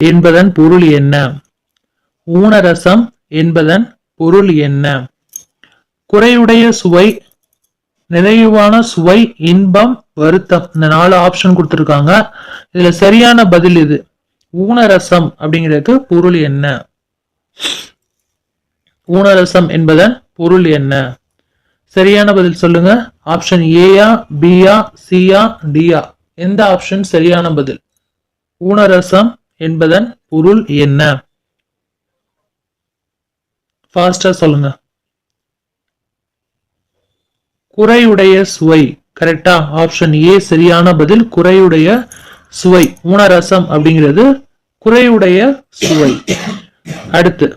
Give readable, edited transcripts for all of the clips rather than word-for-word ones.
என்பதன் பொருள் என்ன? ஊனரசம் என்பதன் பொருள் என்ன? குறையுடைய சுவை, நிறைவான சுவை, இன்பம், வருத்தம். இந்த 4 ஆப்ஷன் கொடுத்திருக்காங்க. இதுல சரியான பதில் இது. ஊனரசம் அப்படிங்கிறதுக்கு பொருள் என்ன? ஊனரசம் என்பதன் பொருள் என்ன? சரியான பதில் சொல்லுங்க. ஆப்ஷன் ஏயா, பியா, சியா, டியா? எந்த ஆப்ஷன் சரியான பதில்? ஊனரசம் என்பதன் பொருள் என்ன? ஃபாஸ்டா சொல்லுங்க. குறையுடைய சுவை. கரெக்டா? ஆப்ஷன் ஏ சரியான பதில். குறையுடைய சுவை. ஊனரசம் அப்படிங்கிறது குறையுடைய சுவை. அடுத்து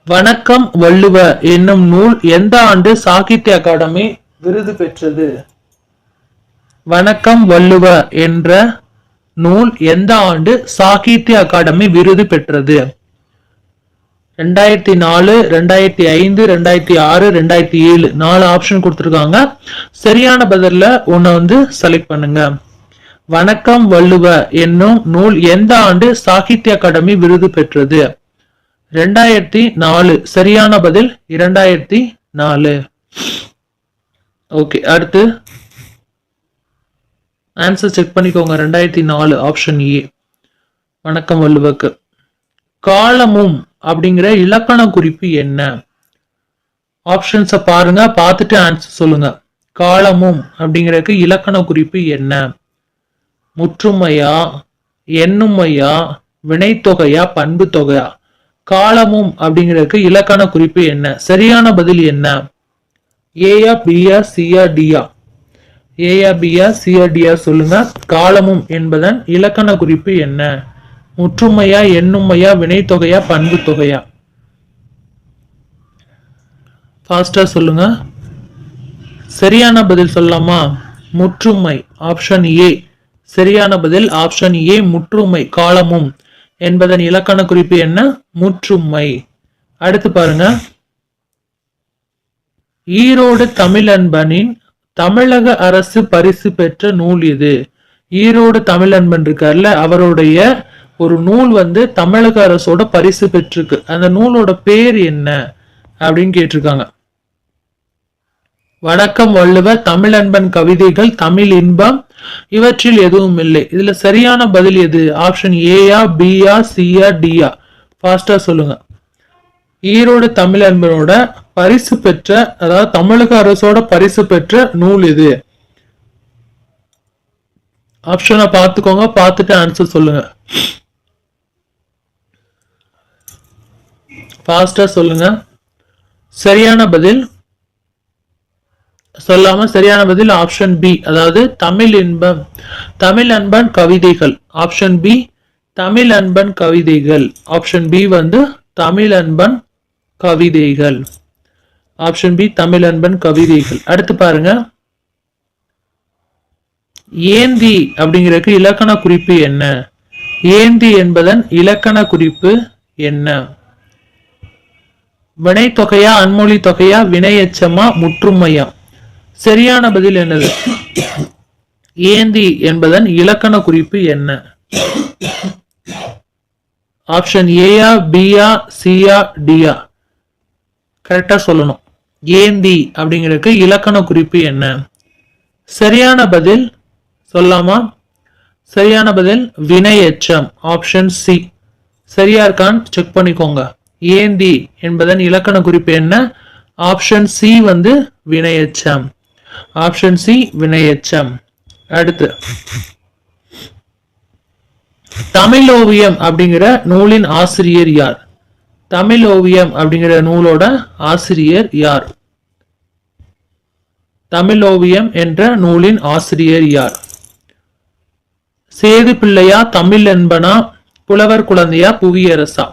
வணக்கம் வள்ளுவ என்னும் நூல் எந்த ஆண்டு சாகித்ய அகாடமி விருது பெற்றது? வணக்கம் வள்ளுவ என்ற நூல் எந்த ஆண்டு சாகித்ய அகாடமி விருது பெற்றது? 2004, 2005, 2006, 2007 4 ஆப்ஷன் கொடுத்திருக்காங்க. சரியான பதில்ல ஒண்ணு செலக்ட் பண்ணுங்க. வணக்கம் வள்ளுவ என்னும் நூல் எந்த ஆண்டு சாகித்ய அகாடமி விருது பெற்றது? 2004. சரியான பதில் 2004. ஓகே, அடுத்து ஆன்சர் செக் பண்ணிக்கோங்க. 2004 ஆப்ஷன் ஏ வணக்கம் வள்ளுவக்கு. காலமும் அப்படிங்கிற இலக்கண குறிப்பு என்ன? ஆப்ஷன்ஸ பாருங்க, பார்த்துட்டு ஆன்சர் சொல்லுங்க. காலமும் அப்படிங்கிறதுக்கு இலக்கண குறிப்பு என்ன? முற்றுமையா, எண்ணுமையா, வினைத்தொகையா, பண்பு தொகையா? காலமும் அப்படிங்கிறதுக்கு இலக்கண குறிப்பு என்ன? சரியான பதில் என்ன? ஏயா, பியா, சியா, டியா? ஏயா, பியா, சியா, டியா? சொல்லுங்க. காலமும் என்பதன் இலக்கண குறிப்பு என்ன? முற்றுமையா, எண்ணுமையா, வினைத்தொகையா, பண்பு தொகையா? ஃபாஸ்டா சொல்லுங்க. சரியான பதில் சொல்லலாமா? முற்றுமை. ஆப்ஷன் ஏ சரியான பதில். ஆப்ஷன் ஏ முற்றுமை. காலமும் என்பதன் இலக்கண குறிப்பு என்ன? முற்றுமை. அடுத்து பாருங்க. ஈரோடு தமிழன்பனின் தமிழக அரசு பரிசு பெற்ற நூல் இது. ஈரோடு தமிழன்பன் இருக்கார்ல, அவருடைய ஒரு நூல் தமிழக அரசோட பரிசு பெற்றிருக்கு. அந்த நூலோட பேர் என்ன அப்படின்னு கேட்டிருக்காங்க. வணக்கம் வள்ளுவ, தமிழன்பன் கவிதைகள், தமிழ் இன்பம், இவற்றில் எதுவும் இல்லை. இதுல சரியான பதில் எது? ஆப்ஷன் ஏயா, பியா, சியா, டியா? ஃபாஸ்டா சொல்லுங்க. ஈரோடு தமிழன்பனோட பரிசு பெற்ற, அதாவது தமிழக அரசோட பரிசு பெற்ற நூல் இது. ஆப்ஷனை பார்த்துக்கோங்க, பார்த்துட்டு ஆன்சர் சொல்லுங்க. ஃபாஸ்டா சொல்லுங்க. சரியான பதில் சொல்லாம சரியான பதில் ஆப்ஷன் பி, அதாவது தமிழ் இன்பம், தமிழ் அன்பன் கவிதைகள். ஆப்ஷன் பி தமிழ் அன்பன் கவிதைகள். ஆப்ஷன் பி தமிழ் அன்பன் கவிதைகள். ஆப்ஷன் பி தமிழ் அன்பன் கவிதைகள். அடுத்து பாருங்க. ஏந்தி அப்படிங்கிறதுக்கு இலக்கண குறிப்பு என்ன? ஏந்தி என்பதன் இலக்கண குறிப்பு என்ன? வினை தொகையா, அன்மொழி தொகையா, வினை எச்சமா, முற்றுமையா? சரியான பதில் என்னது? ஏந்தி என்பதன் இலக்கண குறிப்பு என்ன? ஆப்ஷன் ஏயா, பியா, சியா, டியா? கரெக்டா சொல்லணும். ஏந்தி அப்படிங்கிறதுக்கு இலக்கண குறிப்பு என்ன? சரியான பதில் சொல்லாமா? சரியான பதில் வினை எச்சம். Option C. சரியா இருக்கான்னு செக் பண்ணிக்கோங்க. ஏந்தி என்பதன் இலக்கண குறிப்பு என்ன? ஆப்ஷன் சி வினையெச்சம். ஆப்ஷன் சி வினையெச்சம். அடுத்து தமிழ் ஓவியம் அப்படிங்கிற நூலின் ஆசிரியர் யார்? தமிழ் ஓவியம் அப்படிங்கிற நூலோட ஆசிரியர் யார்? தமிழ் ஓவியம் என்ற நூலின் ஆசிரியர் யார்? சேது பிள்ளையா, தமிழ் என்பனா, புலவர் குழந்தையா, புவியரசா?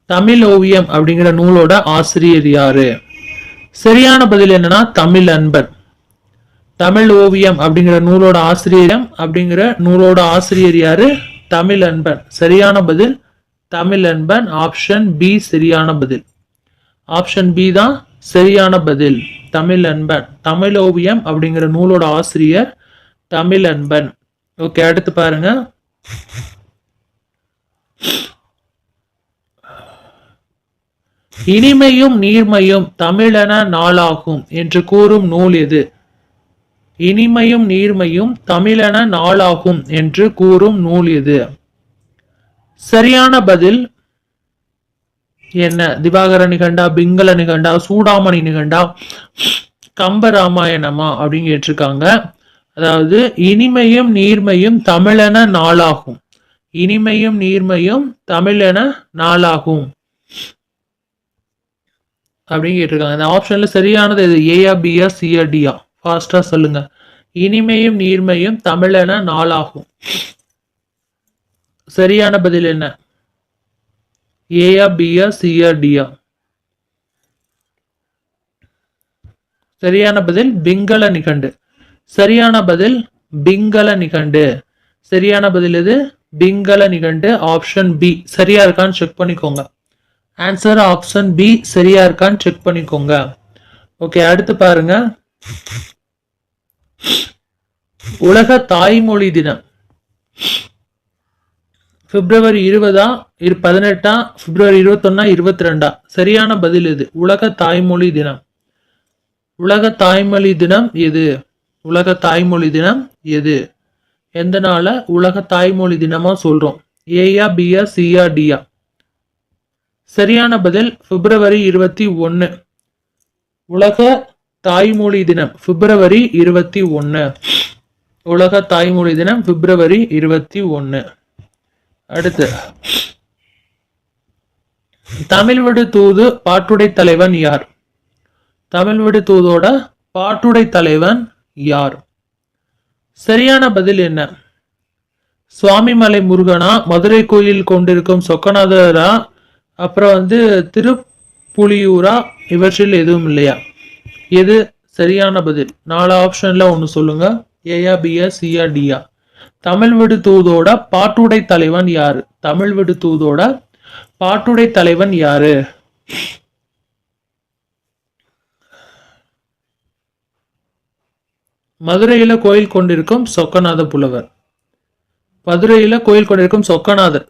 தமிழ் ஓவியம் அப்படிங்கிற நூலோட ஆசிரியர் யாரு? சரியான பதில் என்னன்னா தமிழ் அன்பன். தமிழ் ஓவியம் அப்படிங்கிற நூலோட ஆசிரியர் யாரு? தமிழ் அன்பன். சரியான பதில் தமிழ் அன்பன். ஆப்ஷன் பி சரியான பதில். ஆப்ஷன் பி தான் சரியான பதில் தமிழ் அன்பன். தமிழ் ஓவியம் அப்படிங்கிற நூலோட ஆசிரியர் தமிழ் அன்பன். ஓகே, அடுத்து பாருங்க. இனிமையும் நீர்மையும் தமிழென நாளாகும் என்று கூறும் நூல் எது? இனிமையும் நீர்மையும் தமிழென நாளாகும் என்று கூறும் நூல் எது? சரியான பதில் என்ன? திவாகர நிகண்டா, பிங்கள நிகண்டா, சூடாமணி நிகண்டா, கம்ப ராமாயணமா அப்படின்னு கேட்டிருக்காங்க. அதாவது இனிமையும் நீர்மையும் தமிழென நாளாகும். இனிமையும் நீர்மையும் தமிழென நாளாகும் அப்படின்னு கேட்டிருக்காங்க. இந்த ஆப்ஷன்ல சரியானது எது? ஏயா, பியா, சியா, டியா? ஃபாஸ்டா சொல்லுங்க. இனிமையும் நீர்மையும் தமிழென நாளாகும். சரியான பதில் என்ன? ஏயா, பியா, சியா, டியா? சரியான பதில் பிங்கள நிகண்டு. சரியான பதில் பிங்கள நிகண்டு. சரியான பதில் எது? பிங்கள நிகண்டு. ஆப்ஷன் பி சரியா இருக்கான்னு செக் பண்ணிக்கோங்க. ஆன்சர் ஆப்ஷன் பி சரியா இருக்கான்னு செக் பண்ணிக்கோங்க. ஓகே, அடுத்து பாருங்க. உலக தாய்மொழி தினம் பிப்ரவரி 20, 18, பிப்ரவரி 21, 22? சரியான பதில் எது? உலக தாய்மொழி தினம். உலக தாய்மொழி தினம் எது? உலக தாய்மொழி தினம் எது? எந்த நாள உலக தாய்மொழி தினமா சொல்றோம்? ஏயா, பியா, சியா, டியா? சரியான பதில் பிப்ரவரி 21. உலக தாய்மொழி தினம் பிப்ரவரி 21. உலக தாய்மொழி தினம் பிப்ரவரி 21. அடுத்து, தமிழ் விடு தூது பாட்டுடை தலைவன் யார்? தமிழ் விடு தூதோட பாட்டுடை தலைவன் யார்? சரியான பதில் என்ன? சுவாமிமலை முருகனா, மதுரை கோயில் கொண்டிருக்கும் சொக்கநாதரா, அப்புறம் திருப்புலியூரா? இவற்றில் எதுவும் இல்லையா? எது சரியான பதில்? 4 ஆப்ஷன்ல ஒன்னு சொல்லுங்க. ஏயா, பியா, சியா, டியா? தமிழ் விடு தூதோட பாட்டுடை தலைவன் யாரு? தமிழ் விடு தூதோட பாட்டுடை தலைவன் யாரு? மதுரையில கோயில் கொண்டிருக்கும் சொக்கநாத புலவர். மதுரையில கோயில் கொண்டிருக்கும் சொக்கநாதர்.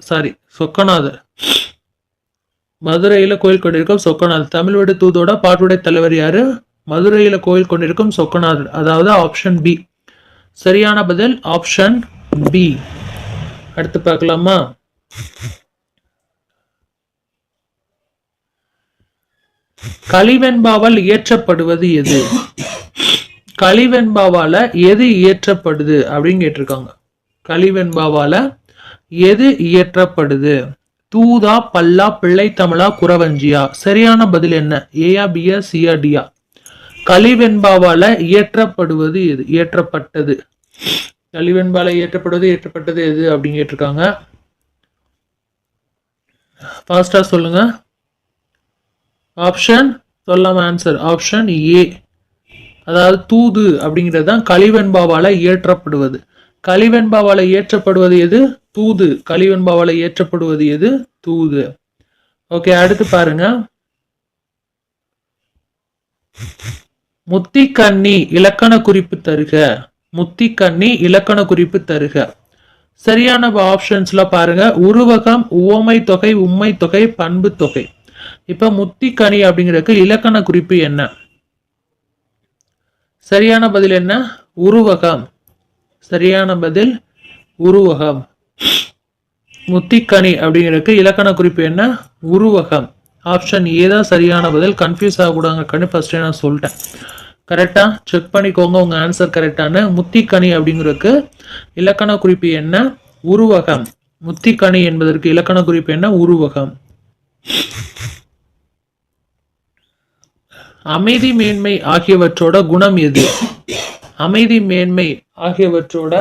மதுரையில கோயில் கொண்டிருக்கும் சொக்கநாதர். தமிழ் விடு தூதோட பாட்டுடை தலைவர் யாரு? மதுரையில கோயில் கொண்டிருக்கும் சொக்கநாதர். அதாவது ஆப்ஷன் பி சரியான பதில். Option B. அடுத்து பார்க்கலாமா? கலிவெண்பாவால் இயற்றப்படுவது எது? கலிவெண்பாவால எது இயற்றப்படுது அப்படின்னு கேட்டிருக்காங்க. கலிவெண்பாவால எது இயற்றப்படுது? தூதா, பல்லா, பிள்ளை தமிழா, குறவஞ்சியா? சரியான பதில் என்ன? ஏயா, பியா, சியா, டியா? கலிவெண்பாவால இயற்றப்படுவது எது? இயற்றப்பட்டது. கலிவெண்பால இயற்றப்பட்டது எது அப்படின்னு கேட்டிருக்காங்க. ஃபாஸ்டா சொல்லுங்க. ஆப்ஷன் சொல்லாம ஆன்சர். ஆப்ஷன் ஏ, அதாவது தூது அப்படிங்கிறது தான் கலிவெண்பாவால இயற்றப்படுவது. கலிவெண்பாவால இயற்றப்படுவது எது? தூது. கலிவெண்பாவால இயற்றப்படுவது எது? தூது. ஓகே, அடுத்து பாருங்க. முத்திக்கண்ணி இலக்கண குறிப்பு தருக. முத்திக்கண்ணி இலக்கண குறிப்பு தருக. சரியான ஆப்ஷன்ஸ்ல பாருங்க. உருவகம், உவமை தொகை, உம்மை தொகை, பண்பு தொகை. இப்ப முத்திக்கனி அப்படிங்கிறதுக்கு இலக்கண குறிப்பு என்ன? சரியான பதில் என்ன? உருவகம். சரியான பதில் உருவகம். முத்திக்கனி அப்படிங்கிறதுக்கு இலக்கண குறிப்பு என்ன? உருவகம். ஆப்ஷன் ஏ தான் சரியான பதில். கன்ஃபியூஸ் ஆகக்கூடாதுன்னு ஃபர்ஸ்டே நான் சொல்லிட்டேன். கரெக்டா செக் பண்ணிக்கோங்க உங்க ஆன்சர் கரெக்டான. முத்திக்கனி அப்படிங்கிறதுக்கு இலக்கண குறிப்பு என்ன? உருவகம். முத்திக்கனி என்பதற்கு இலக்கண குறிப்பு என்ன? உருவகம். அமைதி, மேன்மை ஆகியவற்றோட குணம் எது? அமைதி, மேன்மை ஆகியவற்றோட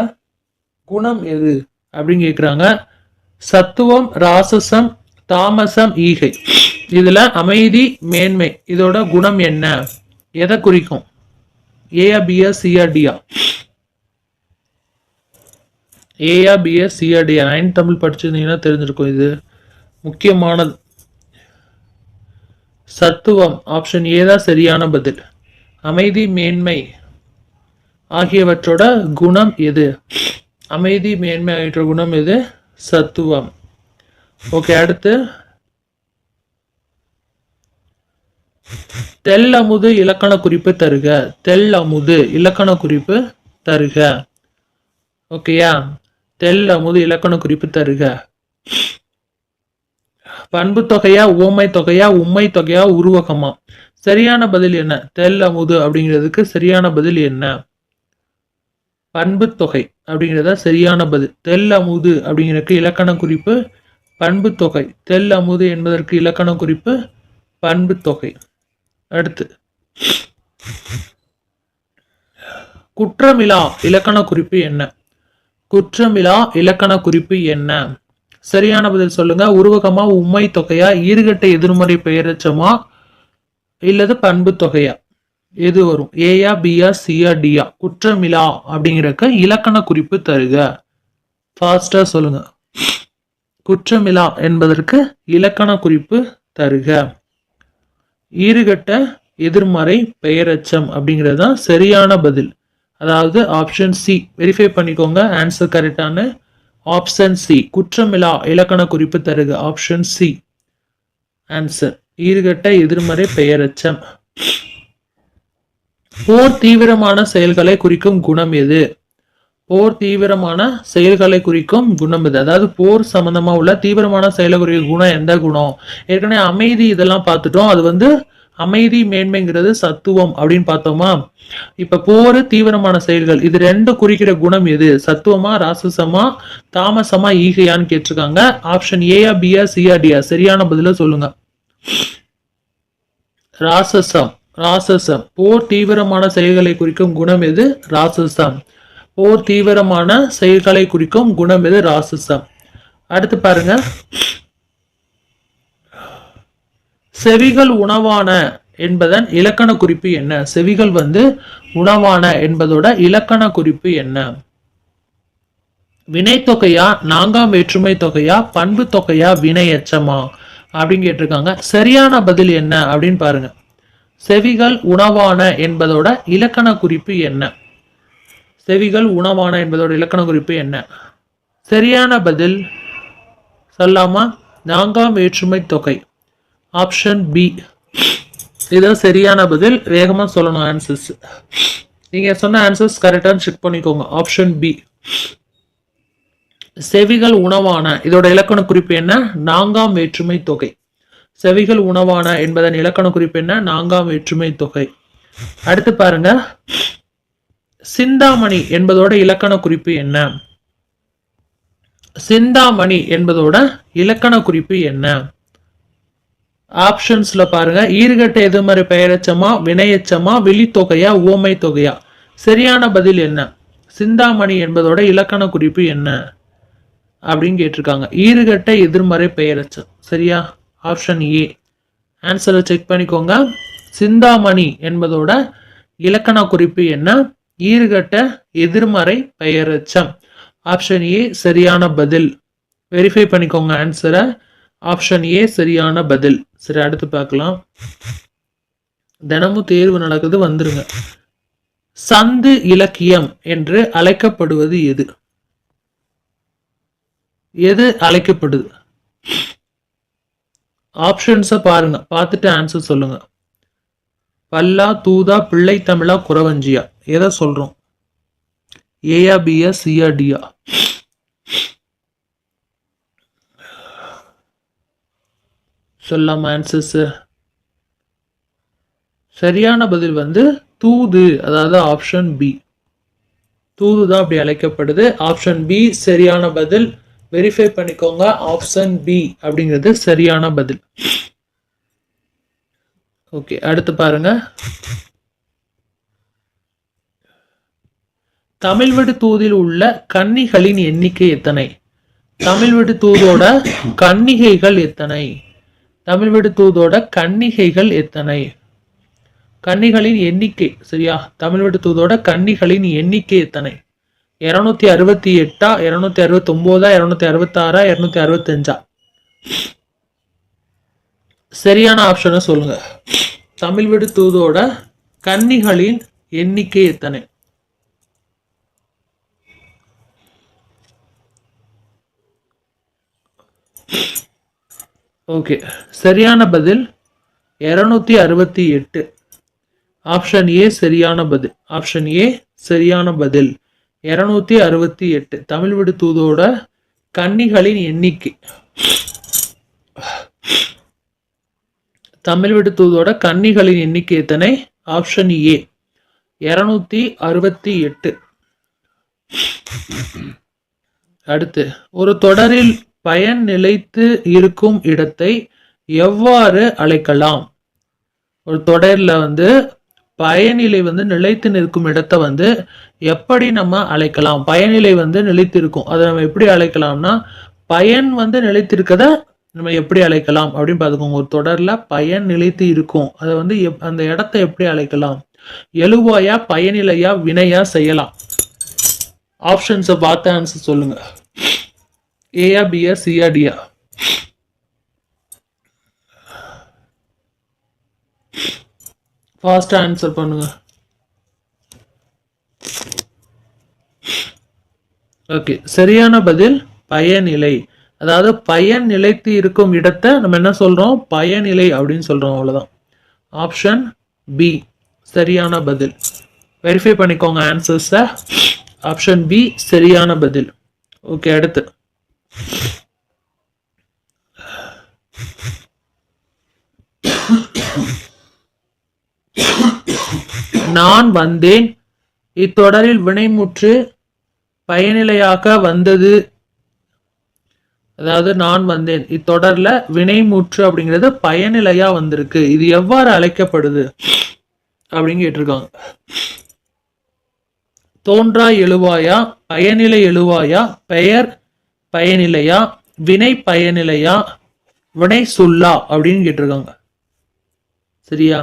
குணம் எது அப்படின்னு கேக்குறாங்க. சத்துவம், ராசசம், தாமசம், ஈகை. இதுல அமைதி, மேன்மை இதோட குணம் என்ன? எதை குறிக்கும்? ஏயா, பியா, சியா, டியா? ஏயா, பியா, சியா, டியா? 9th தமிழ் படிச்சிருந்தீங்கன்னா தெரிஞ்சிருக்கும். இது முக்கியமானது. சத்துவம். ஆப்ஷன் ஏ தான் சரியான பதில். அமைதி, மேன்மை ஆகியவற்றோட குணம் எது? அமைதி, மேன்மை ஆகிய குணம் எது? சத்துவம். ஓகே, அடுத்து தெல்லமுது இலக்கண குறிப்பு தருக. தெல்லமுது இலக்கண குறிப்பு தருக. ஓகேயா? தெல்லமுது இலக்கண குறிப்பு தருக. பண்பு தொகையா, ஓமை தொகையா, உண்மை தொகையா, உருவகமா? சரியான பதில் என்ன? தெல்லமுது அப்படிங்கிறதுக்கு சரியான பதில் என்ன? பண்பு தொகை அப்படிங்கிறதா சரியான பதில். தெல்லமுது அப்படிங்கிறதுக்கு இலக்கண குறிப்பு பண்பு தொகை. தெல்லமுது என்பதற்கு இலக்கண குறிப்பு பண்பு தொகை. அடுத்து குற்றமிலா இலக்கண குறிப்பு என்ன? குற்றமிலா இலக்கண குறிப்பு என்ன? சரியான பதில் சொல்லுங்க. உருவகமா, உண்மை தொகையா, ஈறுகட்ட எதிர்மறை பெயரச்சமா, இல்லது பண்பு தொகையா? எது வரும்? ஏயா, பியா, சியா, டியா? குற்றமிலா அப்படிங்கிறக்க இலக்கண குறிப்பு தருக. ஃபாஸ்டா சொல்லுங்க. குற்றமிலா என்பதற்கு இலக்கண குறிப்பு தருக. ஈறுகட்ட எதிர்மறை பெயரச்சம் அப்படிங்கிறது தான் சரியான பதில். அதாவது ஆப்ஷன் சி. வெரிஃபை பண்ணிக்கோங்க ஆன்சர் கரெக்டான. ஆப்ஷன் சி, குற்றமிலா இலக்கண குறிப்பு தருக. Option C answer. ஈறுகட்ட எதிர்மறை பெயரச்சம். போர் தீவிரமான செயல்களை குறிக்கும் குணம் எது? போர் தீவிரமான செயல்களை குறிக்கும் குணம் எது? அதாவது போர் சம்பந்தமா உள்ள தீவிரமான செயலை குறிக்கும் குணம் எந்த குணம்? ஏற்கனவே அமைதி இதெல்லாம் பார்த்துட்டோம். அது வந்து அமைதி, மேன்மைங்கிறது சத்துவம் அப்படின்னு பார்த்தோமா? இப்ப போர், தீவிரமான செயல்கள், இது ரெண்டு குறிக்கிற குணம் எது? சத்துவமா, ராசசமா, தாமசமா, ஈகையான்னு கேட்டிருக்காங்க. ஆப்ஷன் ஏயா, பியா, சியா, டியா? சரியான பதில சொல்லுங்க. ராசசம். ராசசம். போர் தீவிரமான செயல்களை குறிக்கும் குணம் எது? ராசசம். போர் தீவிரமான செயல்களை குறிக்கும் குணம் எது? ராசசம். அடுத்து பாருங்க, செவிகள் உணவான என்பதன் இலக்கண குறிப்பு என்ன? செவிகள் வந்து உணவான என்பதோட இலக்கண குறிப்பு என்ன? வினை தொகையா, நான்காம் வேற்றுமை தொகையா, பண்பு தொகையா, வினையச்சமா அப்படின்னு கேட்டிருக்காங்க. சரியான பதில் என்ன அப்படின்னு பாருங்க. செவிகள் உணவான என்பதோட இலக்கண குறிப்பு என்ன? செவிகள் உணவான என்பதோட இலக்கண குறிப்பு என்ன? சரியான பதில் சொல்லாமா? நான்காம் வேற்றுமை தொகை. Option B. இதுதான் சரியான பதில். வேகமா சொல்லணும் ஆன்சர்ஸ். நீங்க சொன்ன ஆன்சர்ஸ் கரெக்டான செக் பண்ணிக்கோங்க. Option B. செவிகள் உணவான இதோட இலக்கண குறிப்பு என்ன? நான்காம் வேற்றுமை தொகை. செவிகள் உணவான என்பதன் இலக்கண குறிப்பு என்ன? நான்காம் வேற்றுமை தொகை. அடுத்து பாருங்க, சிந்தாமணி என்பதோட இலக்கண குறிப்பு என்ன? சிந்தாமணி என்பதோட இலக்கண குறிப்பு என்ன? ஆப்ஷன்ஸ்ல பாருங்க. ஈறுகட்ட எதிர்மறை பெயரச்சமா, வினையச்சமா, விழித்தொகையா, ஓமை தொகையா? சரியான பதில் என்ன? சிந்தாமணி என்பதோட இலக்கண குறிப்பு என்ன அப்படின்னு கேட்டிருக்காங்க. ஈறுகட்ட எதிர்மறை பெயரச்சம். சரியா? Option A. ஆன்சரை செக் பண்ணிக்கோங்க. சிந்தாமணி என்பதோட இலக்கண குறிப்பு என்ன? ஈறுகட்ட எதிர்மறை பெயரச்சம். ஆப்ஷன் ஏ சரியான பதில். வெரிஃபை பண்ணிக்கோங்க ஆன்சரை. ஆப்ஷன் ஏ சரியான பதில். சரி, அடுத்து பார்க்கலாம். தினமும் தேர்வு நடக்குது, வந்துருங்க. சந்து இலக்கியம் என்று அழைக்கப்படுவது எது? எது அழைக்கப்படுது? ஆப்ஷன்ஸை பாருங்க, பார்த்துட்டு ஆன்சர் சொல்லுங்க. பல்லா, தூதா, பிள்ளை தமிழா, குறவஞ்சியா? எதை சொல்றோம்? ஏயா, பியா, சியா, டியா? சொல்லாம ஆன்சர்ஸ். சரியான பதில் வந்து தூது. அதாவது ஆப்ஷன் பி. தூது தான் அப்படி அழைக்கப்படுது. ஆப்ஷன் பி சரியான பதில். வெரிஃபை பண்ணிக்கோங்க. ஆப்ஷன் பி அப்படிங்கிறது சரியான பதில். ஓகே, அடுத்து பாருங்க. தமிழ்வெடு தூதில் உள்ள கன்னிகளின் எண்ணிக்கை எத்தனை? தமிழ்வெடு தூதோட கன்னிகைகள் எத்தனை? தமிழ்வெடு தூதோட கன்னிகைகள் எத்தனை? கன்னிகளின் எண்ணிக்கை. சரியா? தமிழ்வெடு தூதோட கன்னிகளின் எண்ணிக்கை எத்தனை? 268, 269, 266, 265? சரியான ஆப்ஷனை சொல்லுங்க. தமிழ் விடு தூதோட கன்னிகளின் எண்ணிக்கை எத்தனை? ஓகே, சரியான பதில் 268. ஆப்ஷன் ஏ சரியான பதில். ஆப்ஷன் ஏ சரியான பதில் 268. தமிழ் விடு தூதோட கன்னிகளின் எண்ணிக்கை. தமிழ் விடு தூதோட கன்னிகளின் எண்ணிக்கை எத்தனை? Option A 268. அடுத்து, ஒரு தொடரில் பயன் நிலைத்து இருக்கும் இடத்தை எவ்வாறு அழைக்கலாம்? ஒரு தொடர்ல பயனிலை நிலைத்து நிற்கும் இடத்தை எப்படி நம்ம அழைக்கலாம்? பயனிலை நிலைத்து இருக்கும், அதை நம்ம எப்படி அழைக்கலாம்னா, பயன் நிலைத்திருக்கத நம்ம எப்படி அழைக்கலாம் அப்படின்னு பார்த்துக்கோங்க. ஒரு தொடர்ல பயன் நிலைத்து இருக்கும், அதை அந்த இடத்தை எப்படி அழைக்கலாம்? எழுவாயா, பயனிலையா, வினையா செய்யலாம்? ஆப்ஷன்ஸை பார்த்து ஆன்சர் சொல்லுங்க. ஏயா, பியா, சியா, டியா? ஃபாஸ்டா ஆன்சர் பண்ணுங்க. ஓகே, சரியான பதில் பயனிலை. அதாவது பயன் நிலைத்து இருக்கும் இடத்தை நம்ம என்ன சொல்றோம்? பயனிலை அப்படின்னு சொல்றோம், அவ்வளவுதான். ஆப்ஷன் பி சரியான பதில். வெரிஃபை பண்ணிக்கோங்க ஆன்சர்ஸ. ஆப்ஷன் பி சரியான பதில். ஓகே, அடுத்து நான் வந்தேன் இத்தொடரில் வினைமுற்று பயனிலையாக வந்தது. அதாவது நான் வந்தேன் இத்தொடர்ல வினைமுற்று அப்படிங்கிறது பயனிலையா வந்திருக்கு, இது எவ்வாறு அழைக்கப்படுது அப்படின்னு கேட்டிருக்காங்க. தோன்றா எழுவாயா, பயனிலை எழுவாயா, பெயர் பயனிலையா, வினை பயனிலையா, வினை சொல்லா அப்படின்னு கேட்டிருக்காங்க. சரியா?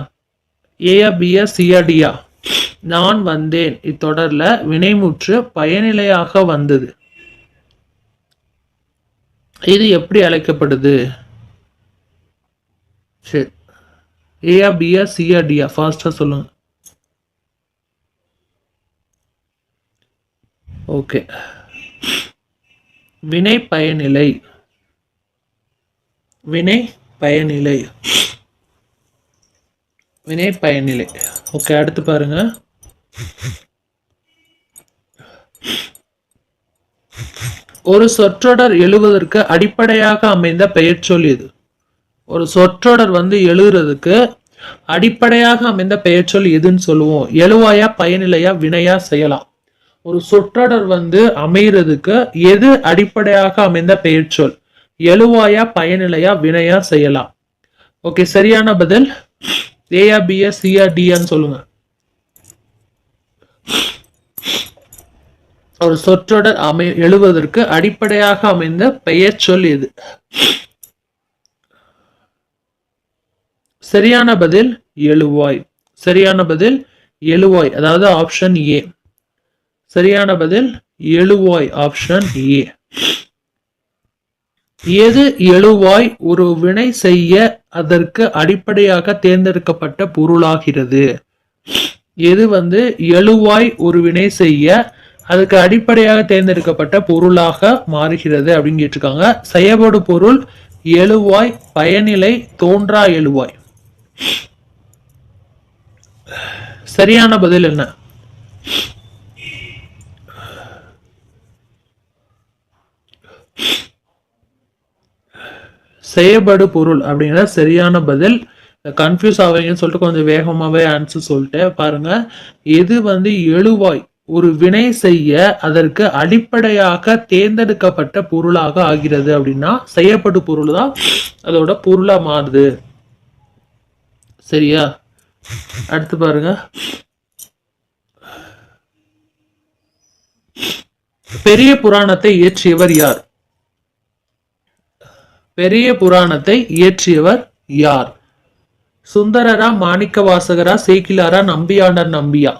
ஏயா, பியா, சியா, டியா? நான் வந்தேன் இத்தொடர்ல வினைமுற்று பயனிலையாக வந்தது, இது எப்படி அழைக்கப்படுது? சரி, ஏயா, பியா, சியா, டியா? ஃபாஸ்டா சொல்லுங்க. ஓகே, வினை பயனிலை. வினை பயனிலை. வினை பயனிலை. ஓகே, அடுத்து பாருங்க. ஒரு சொற்றொடர் எழுவதற்கு அடிப்படையாக அமைந்த பெயர்ச்சொல் எது? ஒரு சொற்றொடர் எழுதுறதுக்கு அடிப்படையாக அமைந்த பெயர்ச்சொல் எதுன்னு சொல்லுவோம்? எழுவாயா, பயனிலையா, வினையா செய்யலாம்? ஒரு சொற்றொடர் அமைகிறதுக்கு எது அடிப்படையாக அமைந்த பெயர்ச்சொல்? எழுவாயா, பயனிலையா, வினையா செய்யலாம்? ஓகே, சரியான பதில் ஏயா, பியா, சியா, டியான்னு சொல்லுங்க. ஒரு சொற்றொடர் எழுவதற்கு அடிப்படையாக அமைந்த பெயர் சொல் எது? சரியான பதில் எழுவாய். சரியான பதில் எழுவாய், அதாவது ஆப்ஷன் ஏ. சரியான பதில் எழுவாய், ஆப்ஷன் ஏ. எது எழுவாய் ஒரு வினை செய்ய அதற்கு அடிப்படையாக தேர்ந்தெடுக்கப்பட்ட பொருளாகிறது? எது எழுவாய் ஒரு வினை செய்ய அதுக்கு அடிப்படையாக தேர்ந்தெடுக்கப்பட்ட பொருளாக மாறுகிறது அப்படின்னு கேட்டிருக்காங்க. செயல்படு பொருள், எழுவாய், பயனிலை, தோன்றா எழுவாய். சரியான பதில் என்ன? செயல்படு பொருள் அப்படிங்கிற சரியான பதில். கன்ஃபியூஸ் ஆவீங்கன்னு சொல்லிட்டு கொஞ்சம் வேகமாவே ஆன்சர் சொல்லிட்டு பாருங்க. எது எழுவாய் ஒரு வினை செய்ய அதற்கு அடிப்படையாக தேர்ந்தெடுக்கப்பட்ட பொருளாக ஆகிறது அப்படின்னா செய்யப்படு பொருள் தான் அதோட பொருளா மாறுது. சரியா? அடுத்து பாருங்க. பெரிய புராணத்தை இயற்றியவர் யார்? பெரிய புராணத்தை இயற்றியவர் யார்? சுந்தரரா, மாணிக்க வாசகரா, சேக்கிலாரா, நம்பியாண்டர் நம்பியா?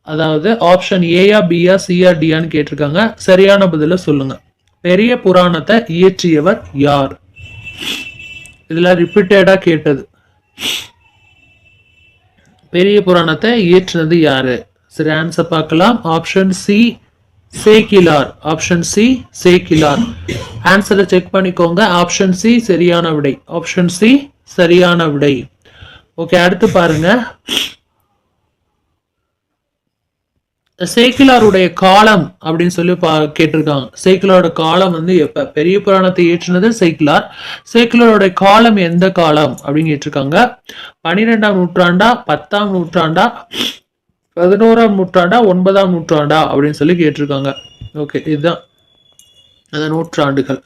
அதாவது ஆப்ஷன் ஏயா, பியா, சியா, டியான்னு கேட்டிருக்காங்க. சரியான பதில சொல்லுங்க. பெரிய புராணத்தை இயற்றியவர் யார்? இதெல்லாம் ரிப்பீட்டடா கேட்டது. பெரிய புராணத்தை இயற்றினது யாரு? சரி, ஆன்சர் பார்க்கலாம். Option C Sekkilar. Option C Sekkilar. ஆன்சரை செக் பண்ணிக்கோங்க. ஆப்ஷன் சி சரியான விடை. ஆப்ஷன் சி சரியான விடை. ஓகே, அடுத்து பாருங்க. சேக்கிலாருடைய காலம் அப்படின்னு சொல்லி கேட்டிருக்காங்க. சேக்கிலாரோட காலம் வந்து எப்ப? பெரிய புராணத்தை இயற்றினது சேக்கிலார். சேக்கிலாரோட காலம் எந்த காலம் அப்படின்னு கேட்டிருக்காங்க. 12ஆம் நூற்றாண்டா, 10ஆம் நூற்றாண்டா, 11ஆம் நூற்றாண்டா, 9ஆம் நூற்றாண்டா அப்படின்னு சொல்லி கேட்டிருக்காங்க. ஓகே, இதுதான் அந்த நூற்றாண்டுகள்.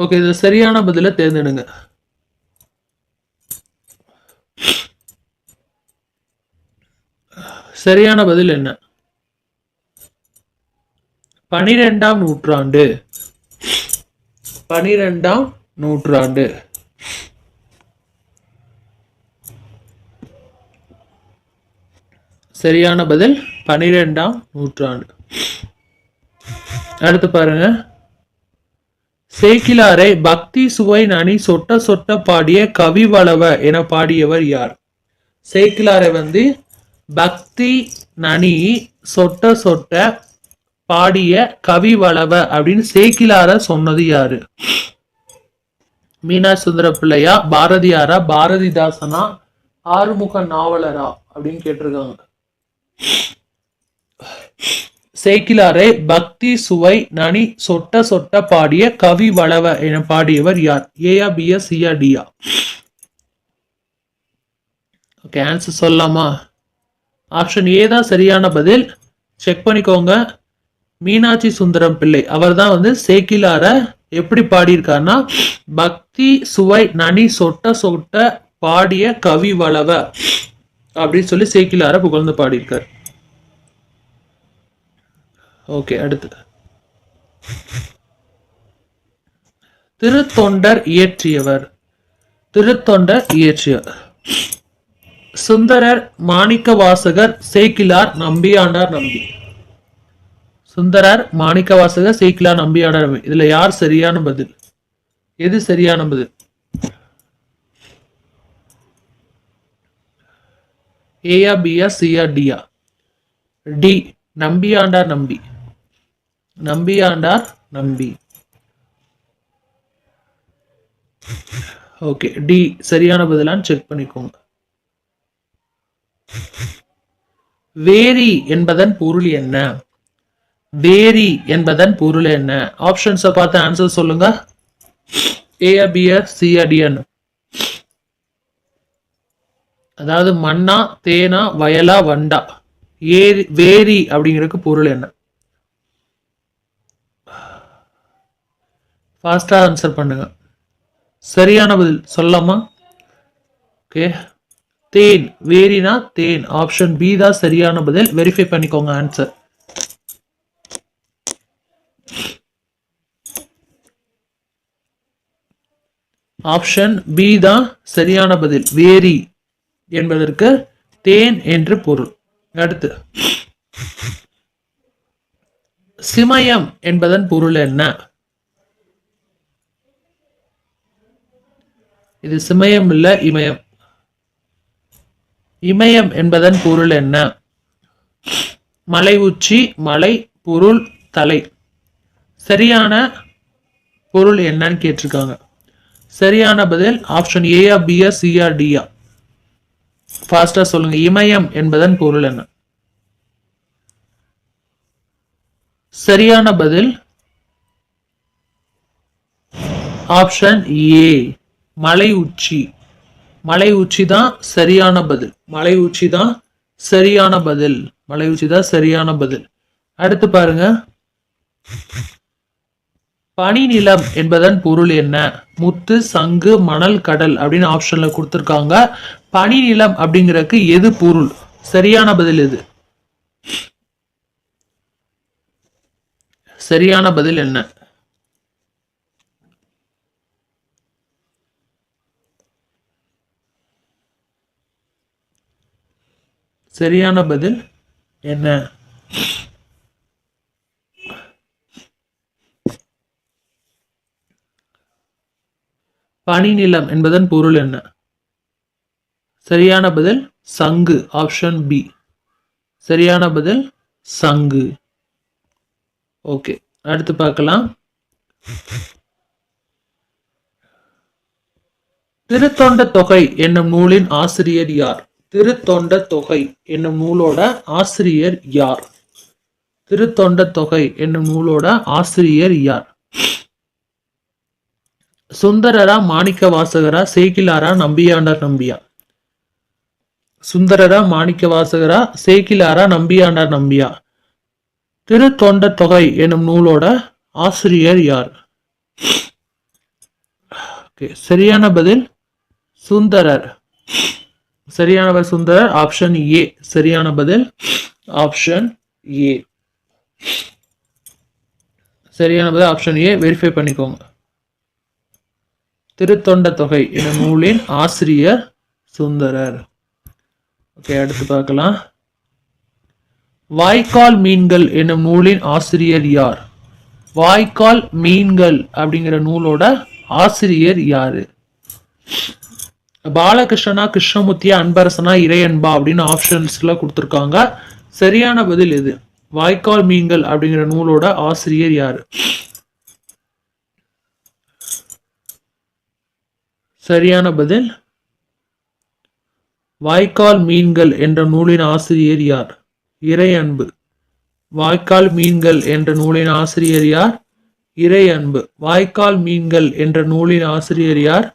ஓகே, இது சரியான பதில தேர்ந்தெடுங்க. சரியான பதில் என்ன? 12ஆம் நூற்றாண்டு. 12ஆம் நூற்றாண்டு. சரியான பதில் 12ஆம் நூற்றாண்டு. அடுத்து பாருங்க. சேக்கிலாரை பக்தி சுவை நனி சொட்ட சொட்ட பாடிய கவிவளவ என பாடியவர் யார்? சேக்கிலாரை வந்து பக்தி நனி சொட்ட சொட்ட பாடிய கவிவளவ அப்படின்னு சேக்கிலார சொன்னது யாரு? மீனா சுந்தர பிள்ளையா, பாரதியாரா, பாரதிதாசனா, ஆறுமுக நாவலரா அப்படின்னு கேட்டிருக்காங்க. சேக்கிலாரை பக்தி சுவை நனி சொட்ட சொட்ட பாடிய கவிவளவ என பாடியவர் யார்? ஏயா, பியா, சியா, டியா? ஓகே, ஆன்சர் சொல்லலாமா? ஆப்ஷன் ஏ தான் சரியான பதில். செக் பண்ணிக்கோங்க. மீனாட்சி சுந்தரம் பிள்ளை அவர் தான் வந்து சேக்கிலார எப்படி பாடியிருக்காருன்னா, பக்தி சுவை நனி சொட்ட சொட்ட பாடிய கவி வளவ அப்படின்னு சொல்லி சேக்கிலார புகழ்ந்து பாடியிருக்கார். ஓகே, அடுத்து திருத்தொண்டர் இயற்றியவர். திருத்தொண்டர் இயற்றியவர் சுந்தரர், மாணிக்க வாசகர், சேக்கிலார், நம்பியாண்டார் நம்பி. சுந்தரர், மாணிக்க வாசகர், சேக்கிலார், நம்பியாண்டார் நம்பி. இதுல யார் சரியான பதில்? எது சரியான பதில்? ஏயா, பியா, சியா, டியா? டி, நம்பியாண்டார் நம்பி. நம்பியாண்டார் நம்பி. ஓகே, டி சரியான பதிலான்னு செக் பண்ணிக்கோங்க. வேரி என்பதன் பொருள் என்ன? வேரி என்பதன் பொருள் என்ன? ஆப்ஷன்ஸை பார்த்து ஆன்சர் சொல்லுங்க. ஏயா, பியா, சியா, டியான்னு. அதாவது மண்ணா, தேனா, வயலா, வண்டா? ஏரி, வேரி அப்படிங்கிறதுக்கு பொருள் என்ன? ஃபாஸ்டா ஆன்சர் பண்ணுங்க. சரியான பதில் சொல்லலாமா? ஓகே, தேன். வேரினா தேன். ஆப்ஷன் பி தான் சரியான பதில். வெரிஃபை பண்ணிக்கோங்க ஆன்சர். ஆப்ஷன் பி தான் சரியான பதில். வேரி என்பதற்கு தேன் என்று பொருள். அடுத்து, சிமயம் என்பதன் பொருள் என்ன? இது சிமயம் இல்ல, இமயம். இமயம் என்பதன் பொருள் என்ன? மலை உச்சி, மலை, பொருள் தலை. சரியான பொருள் என்னன்னு கேட்டிருக்காங்க. சரியான பதில் ஆப்ஷன் ஏயா, பியா, சியா, டியா? ஃபாஸ்டா சொல்லுங்க. இமயம் என்பதன் பொருள் என்ன? சரியான பதில் ஆப்ஷன் ஏ, மலை உச்சி. மலை உச்சி தான் சரியான பதில். மலை உச்சி தான் சரியான பதில். மலை உச்சி தான் சரியான பதில். அடுத்து பாருங்க. பனி நிலம் என்பதன் பொருள் என்ன? முத்து, சங்கு, மணல், கடல் அப்படின்னு ஆப்ஷன்ல கொடுத்திருக்காங்க. பனி நிலம் அப்படிங்கிறதுக்கு எது பொருள்? சரியான பதில் எது? சரியான பதில் என்ன? சரியான பதில் என்ன? பனிநிலம் என்பதன் பொருள் என்ன? சரியான பதில் சங்கு. Option B. சரியான பதில் சங்கு. ஓகே, அடுத்து பார்க்கலாம். திருத்தொண்ட தொகை என்னும் நூலின் ஆசிரியர் யார்? திருத்தொண்ட தொகை என்னும் நூலோட ஆசிரியர் யார்? திருத்தொண்ட தொகை என்னும் நூலோட ஆசிரியர் யார்? சுந்தரரா, மாணிக்க வாசகரா, சேக்கிலாரா, நம்பியாண்டார் நம்பியா? சுந்தரரா, மாணிக்க வாசகரா, சேக்கிலாரா, நம்பியாண்டார் நம்பியா? திருத்தொண்ட தொகை என்னும் நூலோட ஆசிரியர் யார்? சரியான பதில் சுந்தரர். சரியான பதில் சுந்தரர். Option A. சரியான பதில் ஆப்ஷன் ஏ. சரியான பதில் ஆப்ஷன் ஏ. வெரிஃபை பண்ணிக்கோங்க. திருத்தொண்ட தொகை என்னும் நூலின் ஆசிரியர் சுந்தரர். ஓகே, அடுத்து பார்க்கலாம். வாய்க்கால் மீன்கள் என்னும் நூலின் ஆசிரியர் யார்? வாய்க்கால் மீன்கள் அப்படிங்கிற நூலோட ஆசிரியர் யாரு? பாலகிருஷ்ணனா, கிருஷ்ணமூர்த்தியா, அன்பரசனா, இறையன்பா அப்படின்னு ஆப்ஷன்ஸ்ல கொடுத்துருக்காங்க. சரியான பதில் எது? வாய்க்கால் மீன்கள் அப்படிங்கிற நூலோட ஆசிரியர் யாரு? சரியான பதில் வாய்க்கால் மீன்கள் என்ற நூலின் ஆசிரியர் யார்? இறையன்பு. வாய்க்கால் மீன்கள் என்ற நூலின் ஆசிரியர் யார்? இறையன்பு. வாய்க்கால் மீன்கள் என்ற நூலின் ஆசிரியர் யார்?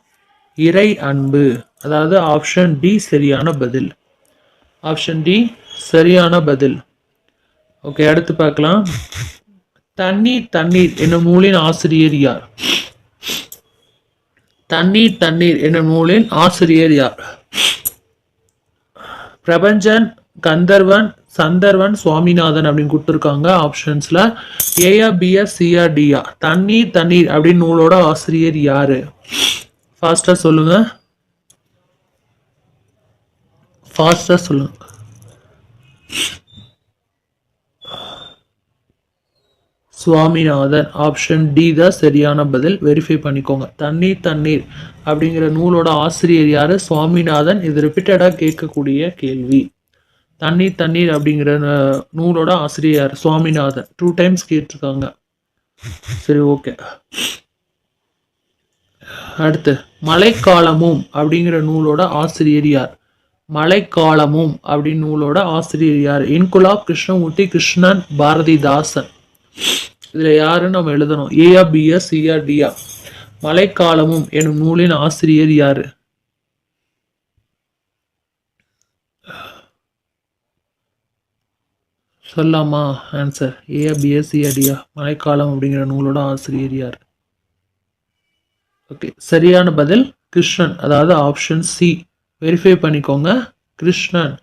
இறை அன்பு. அதாவது ஆப்ஷன் டி சரியான பதில். ஆப்ஷன் டி சரியான பதில். ஓகே, அடுத்து பார்க்கலாம். தண்ணீர் தண்ணீர் என்னும் நூலின் ஆசிரியர் யார்? தண்ணீர் தண்ணீர் என்னும் நூலின் ஆசிரியர் யார்? பிரபஞ்சன், கந்தர்வன், சந்தர்வன், சுவாமிநாதன் அப்படின்னு கொடுத்துருக்காங்க ஆப்ஷன்ஸ்ல. ஏயா, பியா, சியா, டியா? தண்ணீர் தண்ணீர் அப்படின்னு நூலோட ஆசிரியர் யாரு? ஃபாஸ்டா சொல்லுங்க. ஃபாஸ்டா சொல்லுங்க. சுவாமிநாதன். ஆப்ஷன் டி தான் சரியான பதில். வெரிஃபை பண்ணிக்கோங்க. தண்ணீர் தண்ணீர் அப்படிங்கிற நூலோட ஆசிரியர் யாரு? சுவாமிநாதன். இது ரிப்பீட்டடா கேட்கக்கூடிய கேள்வி. தண்ணீர் தண்ணீர் அப்படிங்கிற நூலோட ஆசிரியர் சுவாமிநாதன். 2 டைம்ஸ் கேட்டிருக்காங்க. சரி, ஓகே. அடுத்து மழைக்காலமும் அப்படிங்கிற நூலோட ஆசிரியர் யார்? மழைக்காலமும் அப்படின்னு நூலோட ஆசிரியர் யார்? இன்குலாப், கிருஷ்ணமூர்த்தி, கிருஷ்ணன், பாரதிதாசன். இதுல யாருன்னு நம்ம எழுதணும். ஏயா, பியா, சியா, டியா? மழைக்காலமும் எனும் நூலின் ஆசிரியர் யாரு? சொல்லாமா ஆன்சர்? ஏயா, பியா, சியா, டியா? மழைக்காலம் அப்படிங்கிற நூலோட ஆசிரியர் யார்? ஓகே, சரியான பதில் கிருஷ்ணன். அதாவது ஆப்ஷன் சி. வெரிஃபை பண்ணிக்கோங்க. கிருஷ்ணன்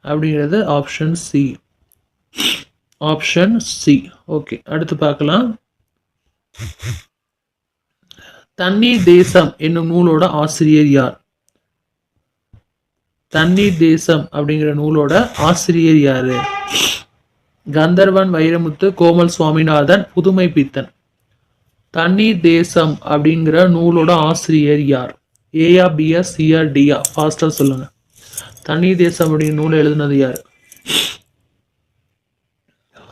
அப்படிங்கிறது option C. Option C. Okay, அடுத்து பார்க்கலாம். தண்ணீர் தேசம் என்னும் நூலோட ஆசிரியர் யார்? தண்ணீர் தேசம் அப்படிங்கிற நூலோட ஆசிரியர் யாரு? கந்தர்வன், வைரமுத்து, கோமல் சுவாமிநாதன், புதுமை பித்தன். தண்ணீர் தேசம் அப்படிங்கிற நூலோட ஆசிரியர் யார்? ஏயா, பியா, சியா, டியா? ஃபாஸ்டா சொல்லுங்க. தண்ணீர் தேசம் அப்படிங்கிற நூலை எழுதுனது யார்?